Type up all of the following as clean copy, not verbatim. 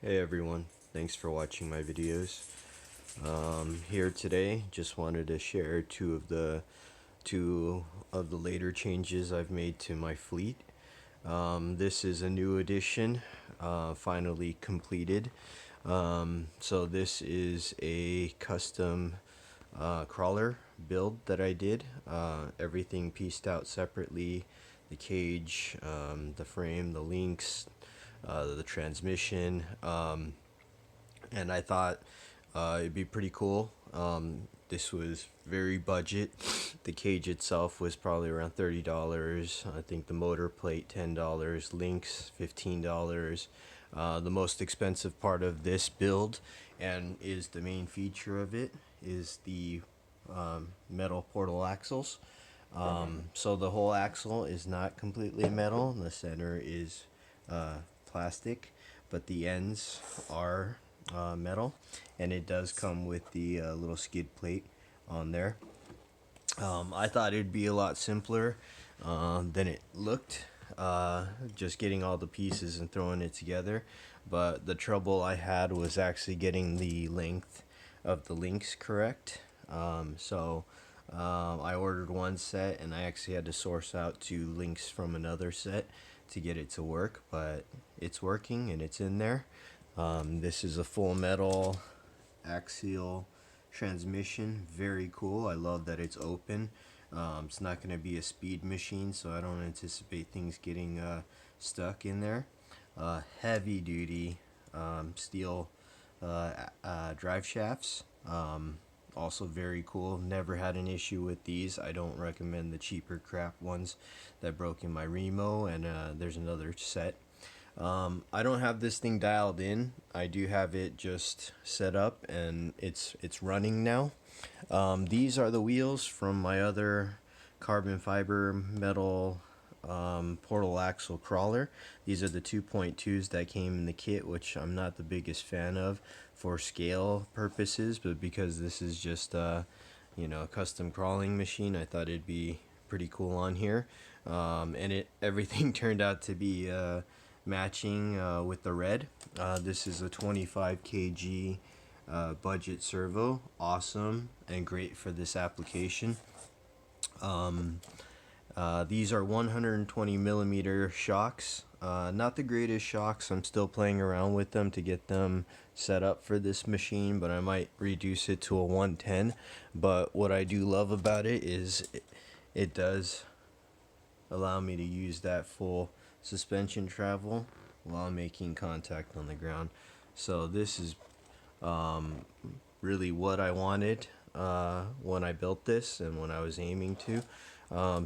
Hey everyone, thanks for watching my videos. Here today, just wanted to share two of the later changes I've made to my fleet. This is a new addition, finally completed. So this is a custom crawler build that I did. Everything pieced out separately: the cage, the frame, the links, the transmission, and I thought it'd be pretty cool. This was very budget. The cage itself was probably around $30. I think the motor plate $10, links $15. The most expensive part of this build, and is the main feature of it, is the metal portal axles. So the whole axle is not completely metal. The center is plastic, but the ends are metal, and it does come with the little skid plate on there. I thought it'd be a lot simpler than it looked, just getting all the pieces and throwing it together, but the trouble I had was actually getting the length of the links correct. I ordered one set, and I actually had to source out two links from another set to get it to work, but it's working and it's in there. This is a full metal Axial Transmission. Very cool. I love that it's open. It's not going to be a speed machine, so I don't anticipate things getting stuck in there. Heavy duty steel drive shafts. Also very cool. Never had an issue with these. I don't recommend the cheaper crap ones that broke in my Remo, and there's another set. I don't have this thing dialed in. I do have it just set up, and it's running now. These are the wheels from my other carbon fiber metal portal axle crawler. These are the 2.2s that came in the kit, which I'm not the biggest fan of for scale purposes, but because this is just a custom crawling machine, I thought it'd be pretty cool on here. And everything turned out to be matching with the red. This is a 25 kg budget servo. Awesome and great for this application. These are 120 millimeter shocks. Not the greatest shocks. I'm still playing around with them to get them set up for this machine, but I might reduce it to a 110. But what I do love about it is it does allow me to use that full suspension travel while making contact on the ground. So this is really what I wanted when I built this and when I was aiming to.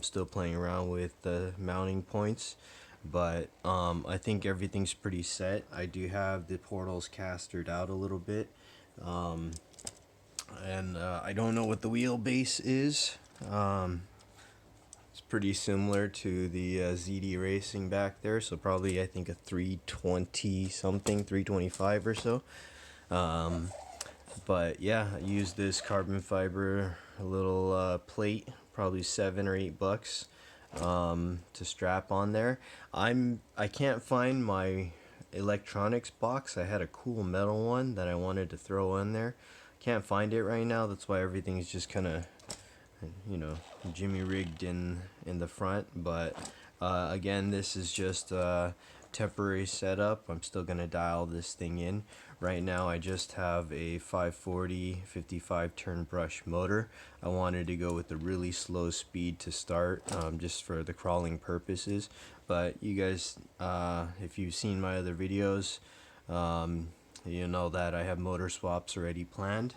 Still playing around with the mounting points, but I think everything's pretty set. I do have the portals castered out a little bit, and I don't know what the wheelbase is. It's pretty similar to the ZD Racing back there, so probably I think a 320 something, 325 or so. But yeah, I used this carbon fiber little plate, probably $7 or $8 to strap on there. I can't find my electronics box. I had a cool metal one that I wanted to throw in there. Can't find it right now. That's why everything's just kind of jimmy rigged in the front. But again, this is just a temporary setup. I'm still gonna dial this thing in. Right now I just have a 540 55 turn brush motor. I wanted to go with a really slow speed to start, just for the crawling purposes. But you guys, if you've seen my other videos, you know that I have motor swaps already planned.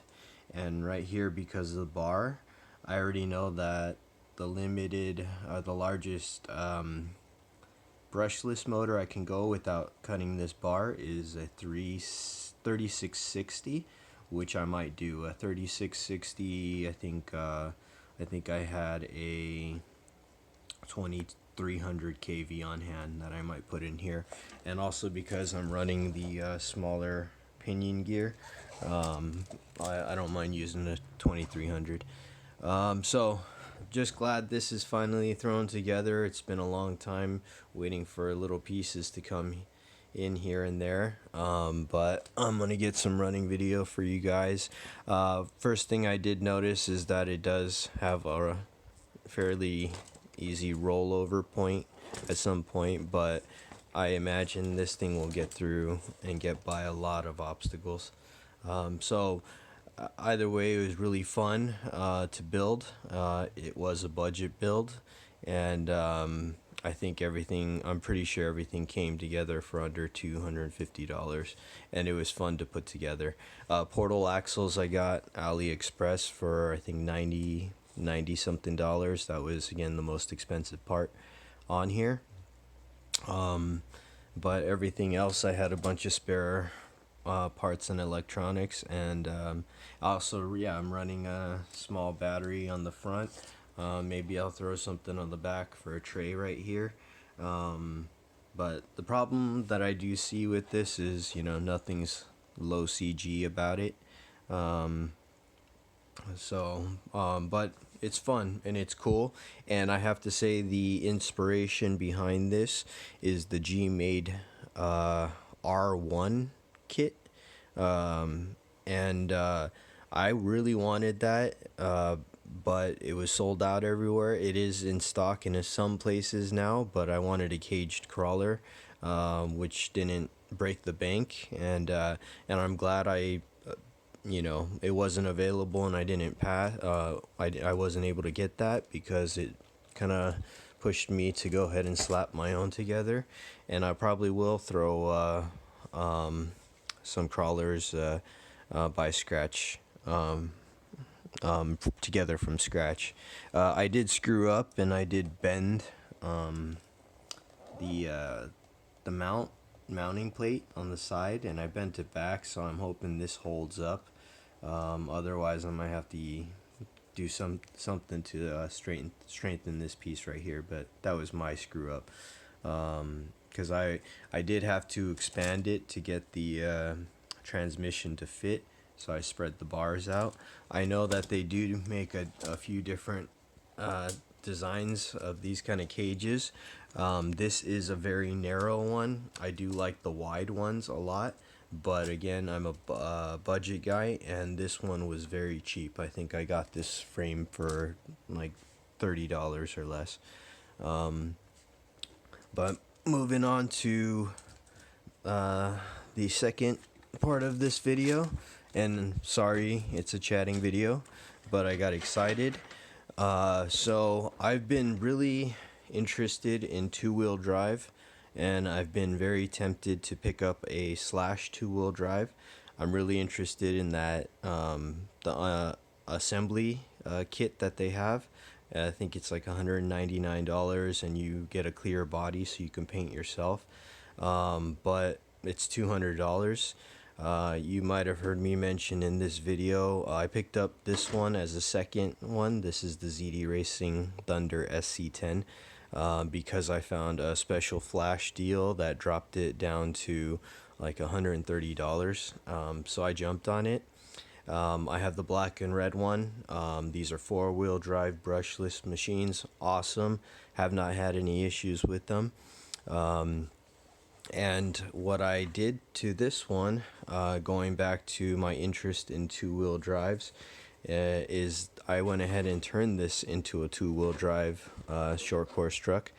And right here, because of the bar, I already know that the limited, the largest brushless motor I can go without cutting this bar is a 3660, which I might do. A 3660, I think I had a 2300 kV on hand that I might put in here. And also because I'm running the smaller pinion gear, I don't mind using the 2300. So just glad this is finally thrown together. It's been a long time waiting for little pieces to come in here and there, but I'm gonna get some running video for you guys. First thing I did notice is that it does have a fairly easy rollover point at some point, but I imagine this thing will get through and get by a lot of obstacles. So either way, it was really fun to build. It was a budget build, and I think I'm pretty sure everything came together for under $250, and it was fun to put together. Portal axles I got AliExpress for I think 90 something dollars. That was again the most expensive part on here. But everything else, I had a bunch of spare parts and electronics, and also, yeah, I'm running a small battery on the front. Maybe I'll throw something on the back for a tray right here. But the problem that I do see with this is, nothing's low CG about it. But it's fun and it's cool, and I have to say the inspiration behind this is the G-Made R1 kit, and I really wanted that, but it was sold out everywhere. It is in stock in some places now, but I wanted a caged crawler, which didn't break the bank, and I'm glad it wasn't available and I didn't pass. I wasn't able to get that because it kind of pushed me to go ahead and slap my own together, and I probably will throw some crawlers by scratch, together from scratch. I did screw up and I did bend the mounting plate on the side, and I bent it back, so I'm hoping this holds up. Otherwise, I might have to do something to strengthen this piece right here. But that was my screw up, because I did have to expand it to get the transmission to fit. So I spread the bars out. I know that they do make a few different designs of these kind of cages. This is a very narrow one. I do like the wide ones a lot, but again, I'm a budget guy, and this one was very cheap. I think I got this frame for like $30 or less. But moving on to the second part of this video, and sorry it's a chatting video, but I got excited. So I've been really interested in two-wheel drive, and I've been very tempted to pick up a Slash two-wheel drive. I'm really interested in that the assembly kit that they have. I think it's like $199, and you get a clear body so you can paint yourself. But it's $200. You might have heard me mention in this video, I picked up this one as a second one. This is the ZD Racing Thunder SC10, because I found a special flash deal that dropped it down to like $130. So I jumped on it. I have the black and red one. These are four-wheel drive brushless machines. Awesome. Have not had any issues with them. And what I did to this one, going back to my interest in two-wheel drives, is I went ahead and turned this into a two-wheel drive short course truck.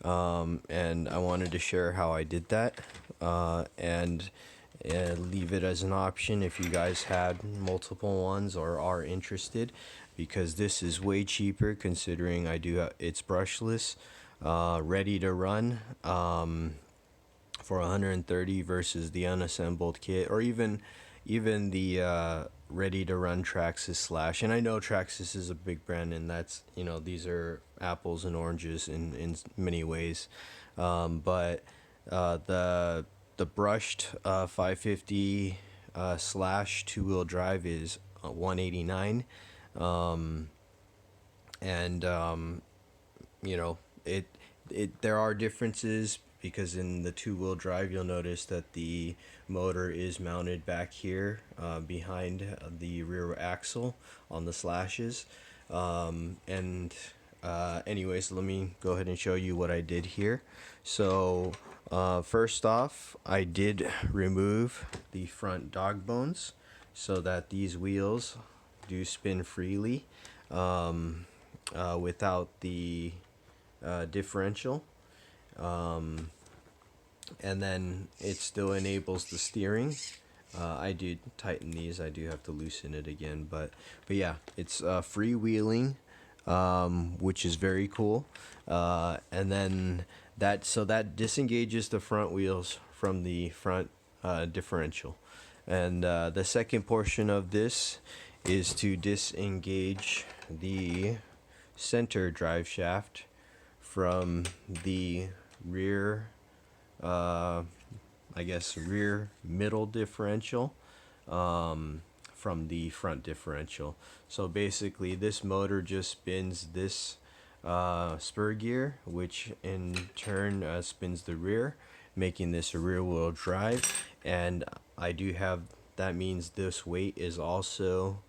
And I wanted to share how I did that, and leave it as an option if you guys had multiple ones or are interested, because this is way cheaper considering it's brushless, ready to run, for $130 versus the unassembled kit, or even the ready to run Traxxas Slash. And I know Traxxas is a big brand, and that's, these are apples and oranges in many ways, but the brushed 550 Slash two-wheel drive is $189, and there are differences, because in the two-wheel drive you'll notice that the motor is mounted back here behind the rear axle on the Slashes, and anyways, let me go ahead and show you what I did here. So first off, I did remove the front dog bones so that these wheels do spin freely without the differential, and then it still enables the steering. I did tighten these. I do have to loosen it again, but yeah, it's freewheeling, which is very cool. And then that disengages the front wheels from the front differential. And the second portion of this is to disengage the center drive shaft from the rear, I guess rear middle differential, from the front differential. So basically this motor just spins this spur gear, which in turn spins the rear, making this a rear wheel drive. And I do have, that means this weight is also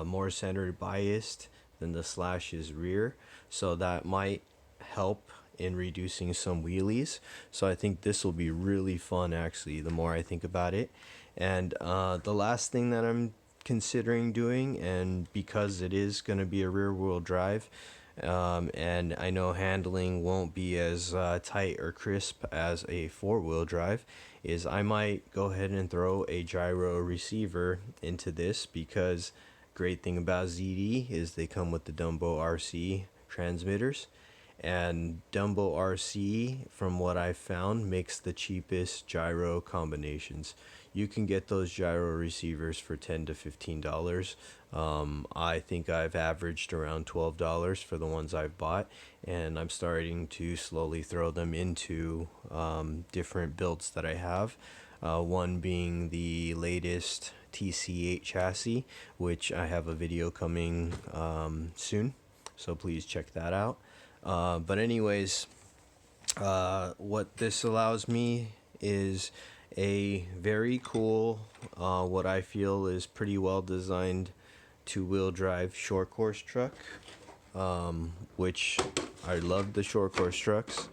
more center biased than the Slash's rear, so that might help in reducing some wheelies. So I think this will be really fun, actually, the more I think about it. And the last thing that I'm considering doing, and because it is going to be a rear wheel drive, and I know handling won't be as tight or crisp as a four-wheel drive, is I might go ahead and throw a gyro receiver into this, because great thing about ZD is they come with the Dumbo RC transmitters, and Dumbo RC, from what I've found, makes the cheapest gyro combinations. You can get those gyro receivers for $10 to $15. I think I've averaged around $12 for the ones I've bought, and I'm starting to slowly throw them into different builds that I have. One being the latest TC8 chassis, which I have a video coming soon, so please check that out. But anyways, what this allows me is a very cool, what I feel is pretty well designed two-wheel drive short course truck, which I love the short course trucks.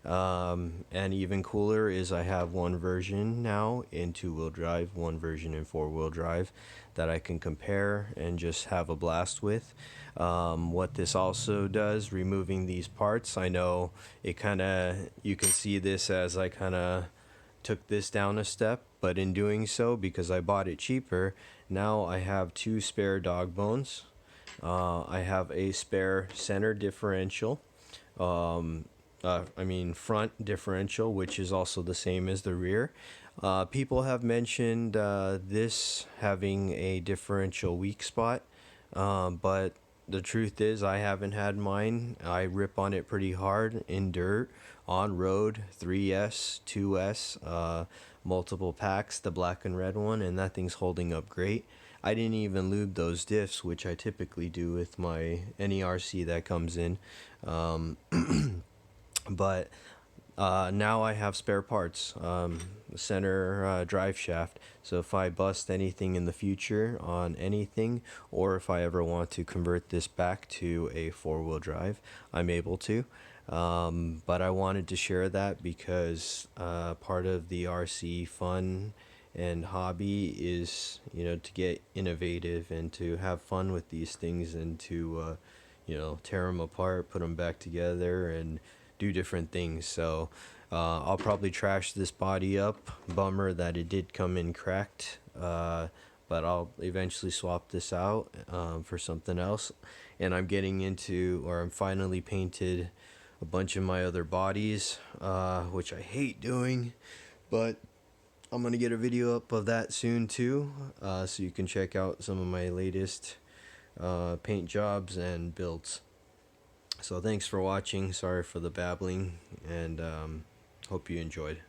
And even cooler is I have one version now in two-wheel drive, one version in four-wheel drive that I can compare and just have a blast with. What this also does, removing these parts, I know it kind of, you can see this as I kind of took this down a step, but in doing so, because I bought it cheaper, now I have two spare dog bones. I have a spare center differential, front differential, which is also the same as the rear. People have mentioned this having a differential weak spot, but the truth is I haven't had mine. I rip on it pretty hard in dirt, on road, 3S, 2S, multiple packs, the black and red one, and that thing's holding up great. I didn't even lube those diffs, which I typically do with my any RC that comes in. But now I have spare parts, center drive shaft, so if I bust anything in the future on anything, or if I ever want to convert this back to a four-wheel drive, I'm able to. But I wanted to share that because part of the RC fun and hobby is, to get innovative and to have fun with these things, and to tear them apart, put them back together, and do different things. So I'll probably trash this body up. Bummer that it did come in cracked, but I'll eventually swap this out for something else. And I'm getting into, or I'm finally painted a bunch of my other bodies, which I hate doing, but I'm gonna get a video up of that soon too, so you can check out some of my latest paint jobs and builds. So thanks for watching. Sorry for the babbling, and hope you enjoyed.